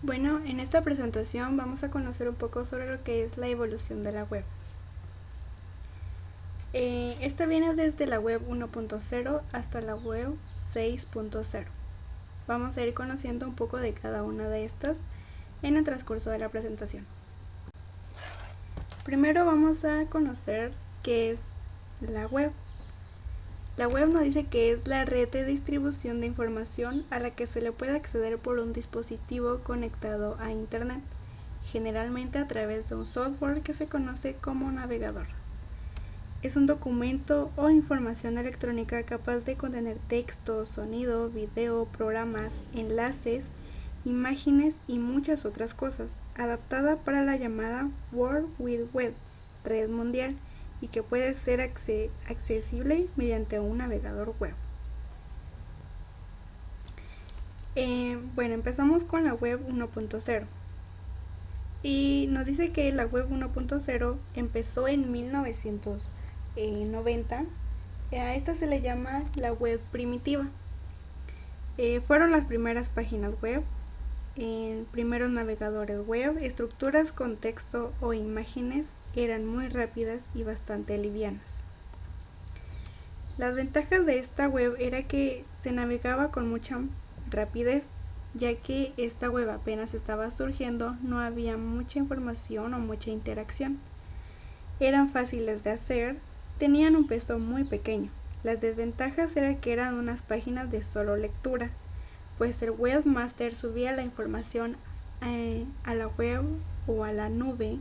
Bueno, en esta presentación vamos a conocer un poco sobre lo que es la evolución de la web. Esta viene desde la web 1.0 hasta la web 6.0. Vamos a ir conociendo un poco de cada una de estas en el transcurso de la presentación. Primero vamos a conocer qué es la web. La web nos dice que es la red de distribución de información a la que se le puede acceder por un dispositivo conectado a Internet, generalmente a través de un software que se conoce como navegador. Es un documento o información electrónica capaz de contener texto, sonido, video, programas, enlaces, imágenes y muchas otras cosas, adaptada para la llamada World Wide Web, red mundial, y que puede ser accesible mediante un navegador web. Empezamos con la web 1.0 y nos dice que la web 1.0 empezó en 1990. A esta se le llama la web primitiva. Fueron las primeras páginas web, primeros navegadores web, estructuras con texto o imágenes eran muy rápidas y bastante livianas. Las ventajas de esta web era que se navegaba con mucha rapidez, ya que esta web apenas estaba surgiendo, no había mucha información o mucha interacción. Eran fáciles de hacer, tenían un peso muy pequeño. Las desventajas era que eran unas páginas de solo lectura, pues el webmaster subía la información a la web o a la nube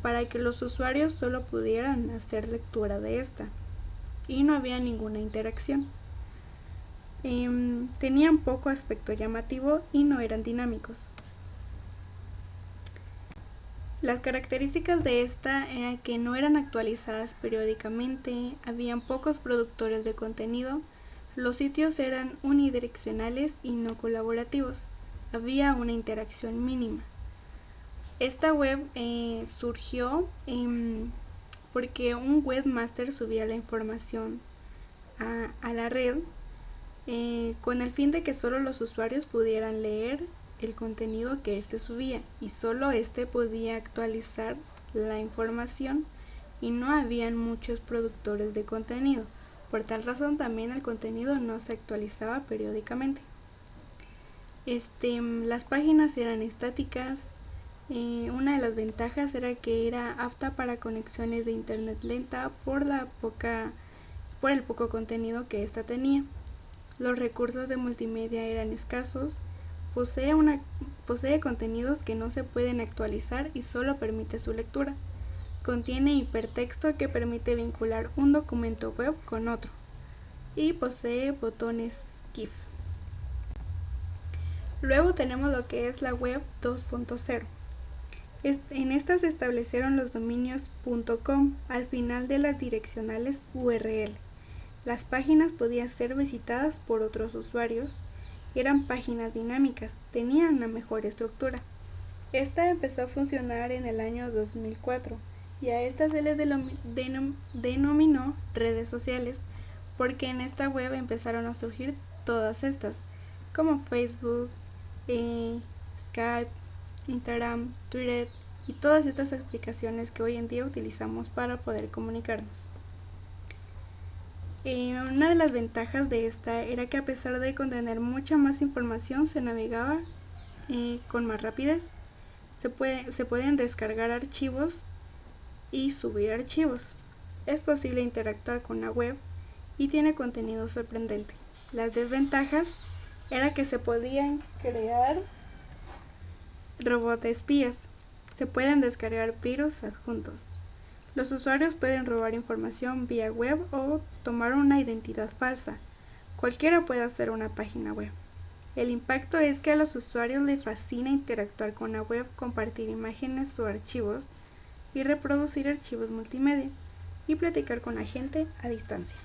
para que los usuarios solo pudieran hacer lectura de esta, y no había ninguna interacción. Tenían poco aspecto llamativo y no eran dinámicos. Las características de esta eran que no eran actualizadas periódicamente, habían pocos productores de contenido, los sitios eran unidireccionales y no colaborativos, había una interacción mínima. Esta web surgió porque un webmaster subía la información a la red con el fin de que solo los usuarios pudieran leer el contenido que éste subía, y solo éste podía actualizar la información, y no habían muchos productores de contenido. Por tal razón también el contenido no se actualizaba periódicamente. Las páginas eran estáticas. Una de las ventajas era que era apta para conexiones de internet lenta por el poco contenido que ésta tenía. Los recursos de multimedia eran escasos. Posee contenidos que no se pueden actualizar y solo permite su lectura. Contiene hipertexto que permite vincular un documento web con otro. Y posee botones GIF. Luego tenemos lo que es la web 2.0. En esta se establecieron los dominios .com al final de las direccionales URL. Las páginas podían ser visitadas por otros usuarios. Eran páginas dinámicas, tenían una mejor estructura. Esta empezó a funcionar en el año 2004 y a esta se les denominó redes sociales, porque en esta web empezaron a surgir todas estas, como Facebook, Skype, Instagram, Twitter y todas estas aplicaciones que hoy en día utilizamos para poder comunicarnos. Una de las ventajas de esta era que a pesar de contener mucha más información se navegaba con más rapidez. Se pueden descargar archivos y subir archivos. Es posible interactuar con la web y tiene contenido sorprendente. Las desventajas era que se podían crear robots espías. Se pueden descargar virus adjuntos. Los usuarios pueden robar información vía web o tomar una identidad falsa. Cualquiera puede hacer una página web. El impacto es que a los usuarios les fascina interactuar con la web, compartir imágenes o archivos y reproducir archivos multimedia y platicar con la gente a distancia.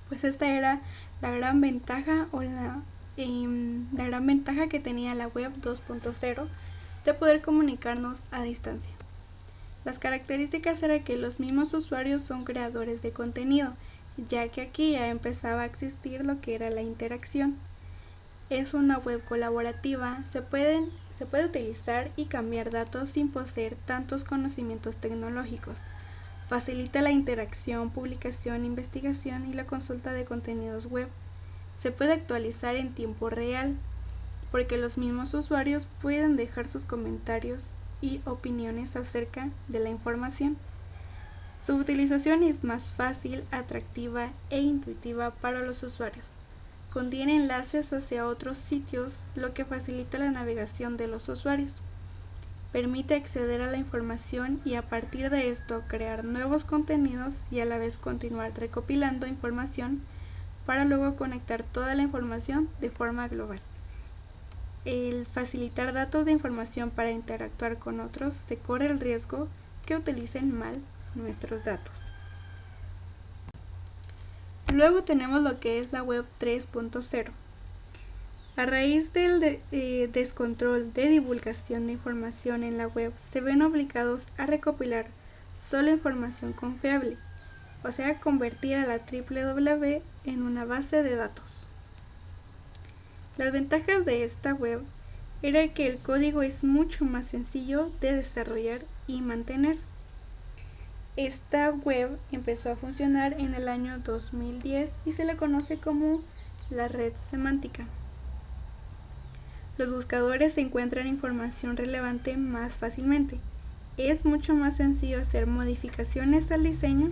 Pues esta era la gran ventaja la gran ventaja que tenía la web 2.0 de poder comunicarnos a distancia. Las características eran que los mismos usuarios son creadores de contenido, ya que aquí ya empezaba a existir lo que era la interacción. Es una web colaborativa, se se puede utilizar y cambiar datos sin poseer tantos conocimientos tecnológicos. Facilita la interacción, publicación, investigación y la consulta de contenidos web. Se puede actualizar en tiempo real, porque los mismos usuarios pueden dejar sus comentarios y opiniones acerca de la información. Su utilización es más fácil, atractiva e intuitiva para los usuarios. Contiene enlaces hacia otros sitios, lo que facilita la navegación de los usuarios. Permite acceder a la información y a partir de esto crear nuevos contenidos y a la vez continuar recopilando información para luego conectar toda la información de forma global. El facilitar datos de información para interactuar con otros, se corre el riesgo que utilicen mal nuestros datos. Luego tenemos lo que es la web 3.0. A raíz del descontrol de divulgación de información en la web, se ven obligados a recopilar solo información confiable, o sea, convertir a la www en una base de datos. Las ventajas de esta web era que el código es mucho más sencillo de desarrollar y mantener. Esta web empezó a funcionar en el año 2010 y se la conoce como la red semántica. Los buscadores encuentran información relevante más fácilmente. Es mucho más sencillo hacer modificaciones al diseño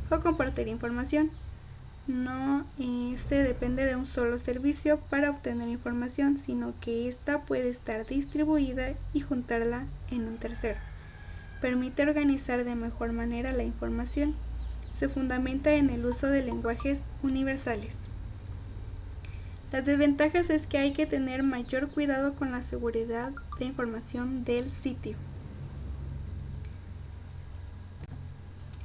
o compartir información. No se depende de un solo servicio para obtener información, sino que ésta puede estar distribuida y juntarla en un tercero. Permite organizar de mejor manera la información. Se fundamenta en el uso de lenguajes universales. Las desventajas es que hay que tener mayor cuidado con la seguridad de información del sitio.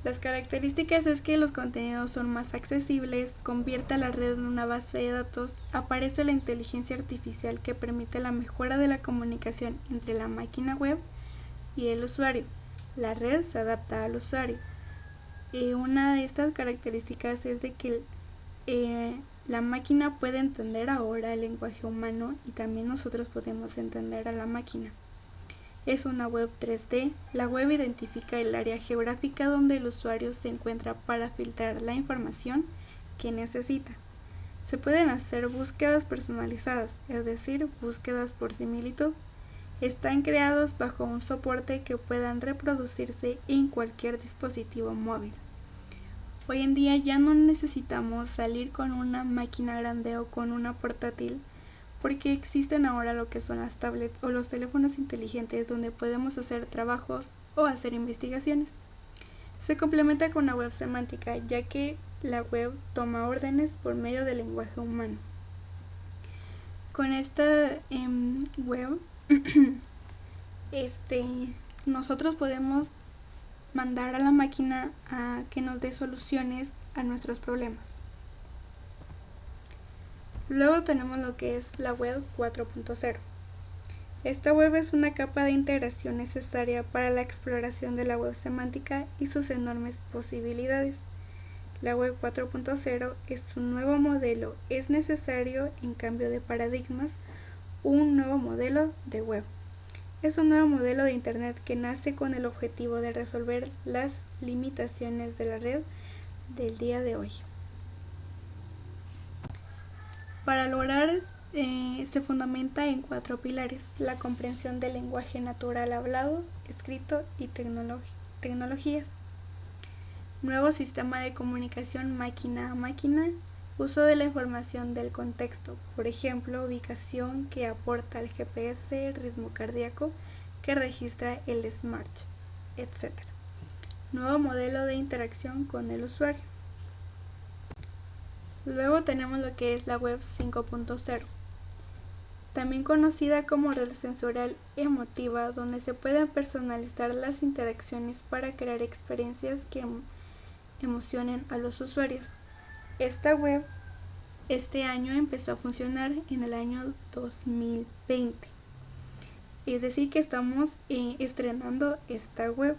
Las características es que los contenidos son más accesibles, convierte a la red en una base de datos, aparece la inteligencia artificial que permite la mejora de la comunicación entre la máquina web y el usuario. La red se adapta al usuario. Una de estas características es de que la máquina puede entender ahora el lenguaje humano y también nosotros podemos entender a la máquina. Es una web 3D. La web identifica el área geográfica donde el usuario se encuentra para filtrar la información que necesita. Se pueden hacer búsquedas personalizadas, es decir, búsquedas por similitud. Están creados bajo un soporte que puedan reproducirse en cualquier dispositivo móvil. Hoy en día ya no necesitamos salir con una máquina grande o con una portátil, porque existen ahora lo que son las tablets o los teléfonos inteligentes donde podemos hacer trabajos o hacer investigaciones. Se complementa con una web semántica, ya que la web toma órdenes por medio del lenguaje humano. Con esta web nosotros podemos mandar a la máquina a que nos dé soluciones a nuestros problemas. Luego tenemos lo que es la web 4.0. Esta web es una capa de integración necesaria para la exploración de la web semántica y sus enormes posibilidades. La web 4.0 es un nuevo modelo, es necesario en cambio de paradigmas, un nuevo modelo de web. Es un nuevo modelo de Internet que nace con el objetivo de resolver las limitaciones de la red del día de hoy. Para lograr se fundamenta en 4 pilares: la comprensión del lenguaje natural hablado, escrito y tecnologías. Nuevo sistema de comunicación máquina a máquina, uso de la información del contexto, por ejemplo, ubicación que aporta el GPS, ritmo cardíaco que registra el smartwatch, etc. Nuevo modelo de interacción con el usuario. Luego tenemos lo que es la web 5.0, también conocida como red sensorial emotiva, donde se pueden personalizar las interacciones para crear experiencias que emocionen a los usuarios. Esta web este año empezó a funcionar en el año 2020. Es decir que estamos estrenando esta web.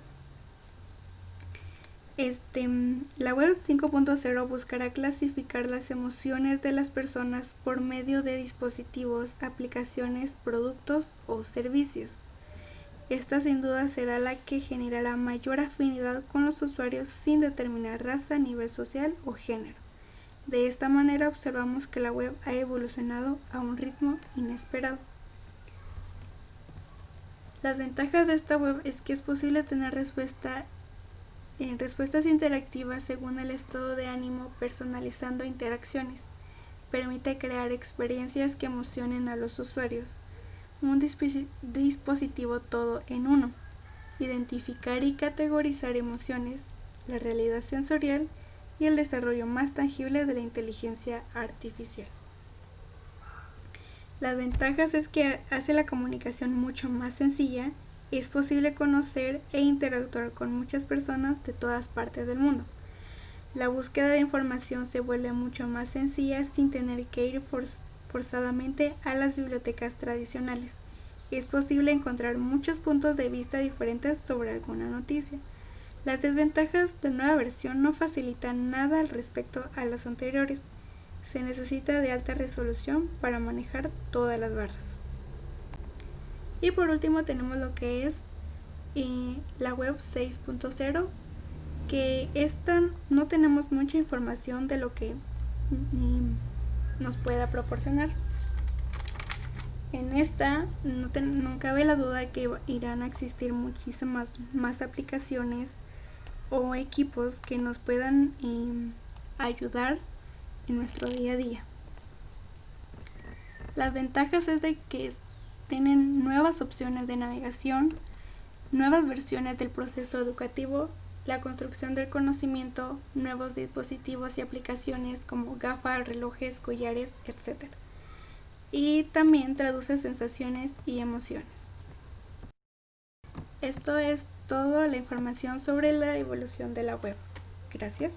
La web 5.0 buscará clasificar las emociones de las personas por medio de dispositivos, aplicaciones, productos o servicios. Esta sin duda será la que generará mayor afinidad con los usuarios sin determinar raza, nivel social o género. De esta manera observamos que la web ha evolucionado a un ritmo inesperado. Las ventajas de esta web es que es posible tener respuestas interactivas según el estado de ánimo, personalizando interacciones. Permite crear experiencias que emocionen a los usuarios. Un dispositivo todo en uno. Identificar y categorizar emociones, la realidad sensorial y el desarrollo más tangible de la inteligencia artificial. Las ventajas es que hace la comunicación mucho más sencilla. Es posible conocer e interactuar con muchas personas de todas partes del mundo. La búsqueda de información se vuelve mucho más sencilla sin tener que ir forzadamente a las bibliotecas tradicionales. Es posible encontrar muchos puntos de vista diferentes sobre alguna noticia. Las desventajas de la nueva versión no facilitan nada al respecto a las anteriores. Se necesita de alta resolución para manejar todas las barras. Y por último tenemos lo que es la web 6.0, que esta no tenemos mucha información de lo que nos pueda proporcionar. En esta no cabe la duda de que irán a existir muchísimas más aplicaciones o equipos que nos puedan ayudar en nuestro día a día. Las ventajas es de que tienen nuevas opciones de navegación, nuevas versiones del proceso educativo, la construcción del conocimiento, nuevos dispositivos y aplicaciones como gafas, relojes, collares, etc. Y también traduce sensaciones y emociones. Esto es toda la información sobre la evolución de la web. Gracias.